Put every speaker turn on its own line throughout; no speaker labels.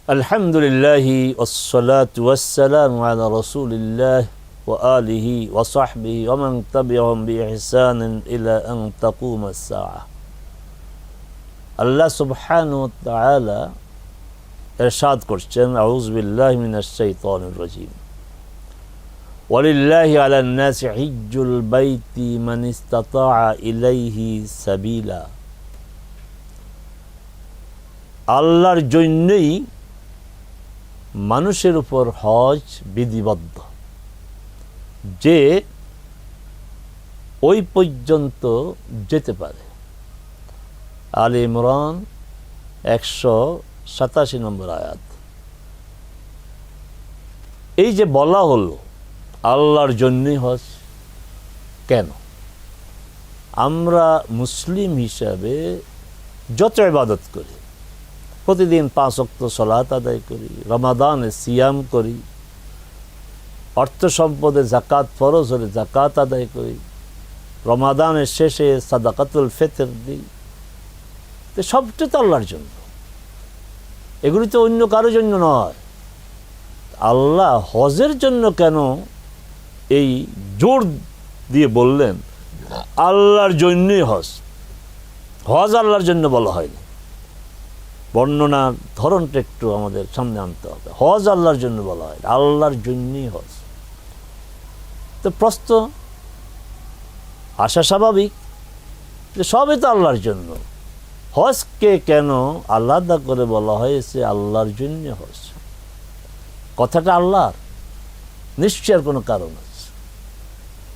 আলহামদুলিল্লাহি ওয়াসসালাতু ওয়াসসালামু আলা রাসূলিল্লাহ ওয়া আলিহি ওয়া সাহবিহি ওয়া মান তাবি'আহুম বিইহসানিন ইলা আন তাকুমাস সাআহ। আল্লাহ সুবহানাহু ওয়া তাআলা ইরশাদ করছেন, আউযু বিল্লাহি মিনাশ শাইতানির রাজীম, ওয়ালিল্লাহি আলান নাসি হিজ্জুল বাইতি মান ইসতাতা'a ইলাইহি সাবিলা। আল্লাহর জন্যই মানুষের উপর হজ বিধিবদ্ধ, যে ওই পর্যন্ত যেতে পারে। আলে ইমরান 187 নম্বর আয়াত। এই যে বলা হলো আল্লাহর জন্যই হজ, কেন? আমরা মুসলিম হিসাবে যত ইবাদত করি, প্রতিদিন 5 ওয়াক্ত সালাত আদায় করি, রমাদানে সিয়াম করি, অর্থ সম্পদে যাকাত ফরজ হলে যাকাত আদায় করি, রমাদানের শেষে সাদাকাতুল ফিতর দিই, তো সবটা তো আল্লাহর জন্য। এগুলি তো অন্য কারোর জন্য নয়। আল্লাহ হজের জন্য কেন এই জোর দিয়ে বললেন আল্লাহর জন্যই হজ? হজ আল্লাহর জন্য বলা হয়নি। বর্ণনার ধরনটা একটু আমাদের সামনে আনতে হবে। হজ আল্লাহর জন্য বলা হয়, আল্লাহর জন্যই হজ। তো প্রশ্ন আসা স্বাভাবিক যে সবই তো আল্লাহর জন্য, হজকে কেন আলাদা করে বলা হয়েছে আল্লাহর জন্য হজ? কথাটা আল্লাহর, নিশ্চয়ের কোনো কারণ আছে।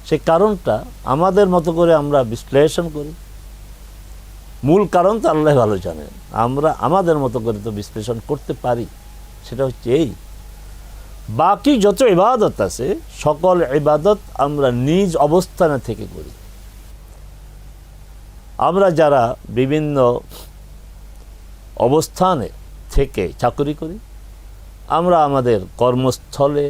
সেই কারণটা আমাদের মতো করে আমরা বিশ্লেষণ করি। মূল কারণ তো আল্লাহ ভালো জানেন, আমরা আমাদের মতো করে তো বিশ্লেষণ করতে পারি। সেটা হচ্ছে এই, বাকি যত ইবাদত আছে সকল ইবাদত আমরা নিজ অবস্থানে থেকে করি। আমরা যারা বিভিন্ন অবস্থানে থেকে চাকরি করি, আমরা আমাদের কর্মস্থলে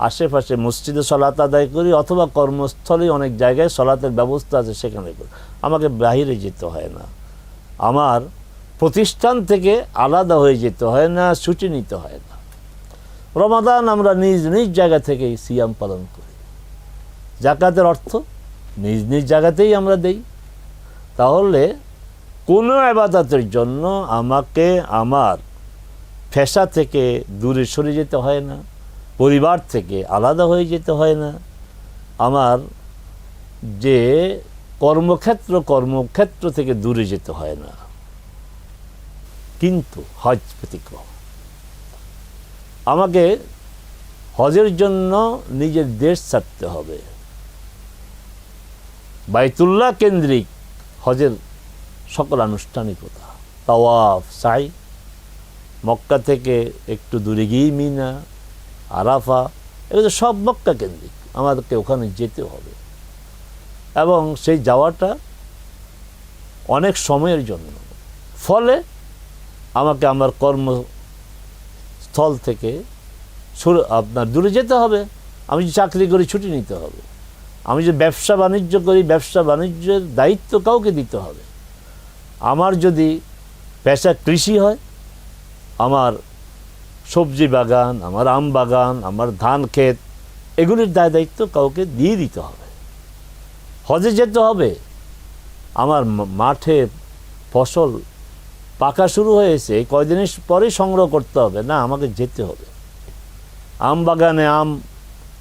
আশেপাশে মসজিদে সালাত আদায় করি, অথবা কর্মস্থলে অনেক জায়গায় সালাতের ব্যবস্থা আছে, সেখানে করি। আমাকে বাইরে যেতে হয় না, আমার প্রতিষ্ঠান থেকে আলাদা হয়ে যেতে হয় না, ছুটি নিতে হয় না। রমাদান আমরা নিজ নিজ জায়গা থেকেই সিয়াম পালন করি। যাকাতের অর্থ নিজ নিজ জায়গাতেই আমরা দেই। তাহলে কোনো ইবাদতের জন্য আমাকে আমার পেশা থেকে দূরে সরে যেতে হয় না, পরিবার থেকে আলাদা হয়ে যেতে হয় না, আমার যে কর্মক্ষেত্র থেকে দূরে যেতে হয় না। কিন্তু হজ ব্যতিক্রম। আমাকে হজের জন্য নিজের দেশ ছাড়তে হবে। বাইতুল্লাহ কেন্দ্রিক হজের সকল আনুষ্ঠানিকতা, তাওয়াফ, সাই, মক্কা থেকে একটু দূরে গিয়ে মিনা, আরাফা, এগুলো সব মক্কা কেন্দ্রিক। আমাদেরকে ওখানে যেতে হবে, এবং সেই যাওয়াটা অনেক সময়ের জন্য। ফলে আমাকে আমার কর্মস্থল থেকে দূরে যেতে হবে। আমি যে চাকরি করি ছুটি নিতে হবে, আমি যে ব্যবসা বাণিজ্য করি ব্যবসা বাণিজ্যের দায়িত্ব কাউকে দিতে হবে। আমার যদি পেশা কৃষি হয়, আমার সবজি বাগান, আমার আম বাগান, আমার ধান ক্ষেত, এগুলির দায়িত্ব কাউকে দিয়ে দিতে হবে। হজে যেতে হবে, আমার মাঠে ফসল পাকা শুরু হয়েছে, কয়দিনের পরেই সংগ্রহ করতে হবে না, আমাকে যেতে হবে। আম বাগানে আম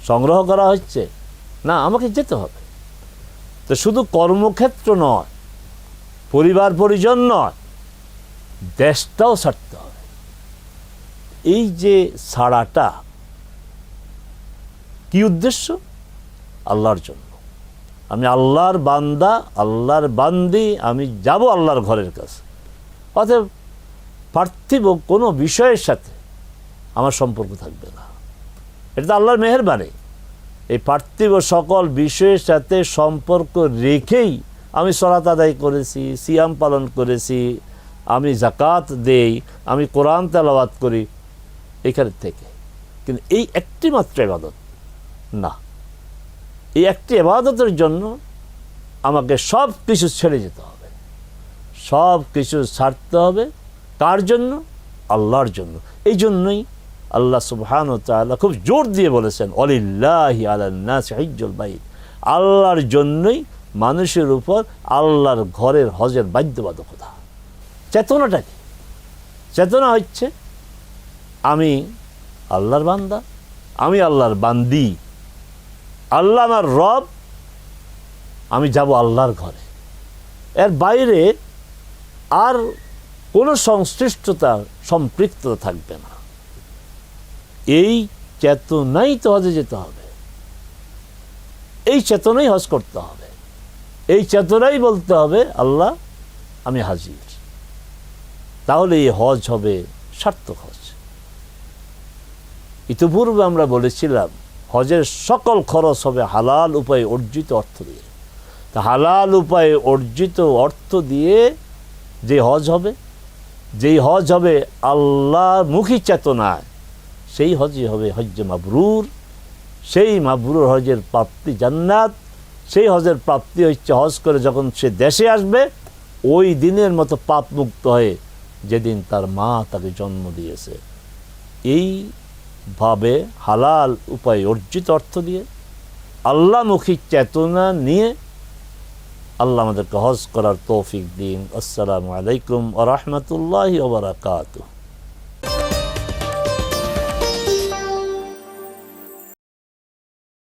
সংগ্রহ করা হচ্ছে না, আমাকে যেতে হবে। তো শুধু কর্মক্ষেত্র নয়, পরিবার পরিজন নয়, দেশটাও ছাড়তে হবে। এই যে ছাড়াটা কি উদ্দেশ্য? আল্লাহর জন্য। আমি আল্লাহর বান্দা, আল্লাহর বান্দি, আমি যাব আল্লাহর ঘরের কাছে। অতএব পার্থিব কোনো বিষয়ের সাথে আমার সম্পর্ক থাকবে না। এটা তো আল্লাহর মেহেরবানি। এই পার্থিব সকল বিষয়ের সাথে সম্পর্ক রেখেই আমি সালাত আদায় করেছি, সিয়াম পালন করেছি, আমি যাকাত দেই, আমি কোরআন তেলাওয়াত করি, এখান থেকে। কিন্তু এই একটি মাত্র ইবাদত না, এই একটি ইবাদতের জন্য আমাকে সব কিছু ছেড়ে যেতে হবে, সব কিছু ছাড়তে হবে। কার জন্য? আল্লাহর জন্য। এই জন্যই আল্লাহ সুবহানাহু ওয়া তাআলা খুব জোর দিয়ে বলেছেন, ওয়ালিল্লাহি আলান নাসি হিজ্জুল বাইত, আল্লাহর জন্যই মানুষের উপর আল্লাহর ঘরের হজের বাধ্যবাধকতা। চেতনাটা কি? চেতনা হচ্ছে আমি আল্লাহর বান্দা, আমি আল্লাহর বান্দি, আল্লাহ আমার রব, আমি যাব আল্লাহর ঘরে। এর বাইরে আর কোনো সংশ্লিষ্টতা সম্পৃক্ততা থাকবে না। এই চেতনাই তো হজে যেতে হবে, এই চেতনাই হজ করতে হবে, এই চেতনাই বলতে হবে আল্লাহ আমি হাজির। তাহলে এই হজ হবে সার্থক হজ। ইতিপূর্বে আমরা বলেছিলাম হজের সকল খরচ হবে হালাল উপায়ে অর্জিত অর্থ দিয়ে। তা হালাল উপায়ে অর্জিত অর্থ দিয়ে যে হজ হবে, যেই হজ হবে আল্লাহমুখী চেতনায়, সেই হজই হবে হজ্জে মাবরুর। সেই মাবরুর হজের প্রাপ্তি জান্নাত। সেই হজের প্রাপ্তি হচ্ছে হজ করে যখন সে দেশে আসবে ওই দিনের মতো পাপ মুক্ত হয়ে যেদিন তার মা তাকে জন্ম দিয়েছে। এইভাবে হালাল উপায়ে অর্জিত অর্থ দিয়ে আল্লাহমুখী চেতনা নিয়ে আল্লাহ আমাদেরকে হজ করার তৌফিক দিন। আসসালামু আলাইকুম ওয়া রাহমাতুল্লাহি ওয়া বারাকাতুহু।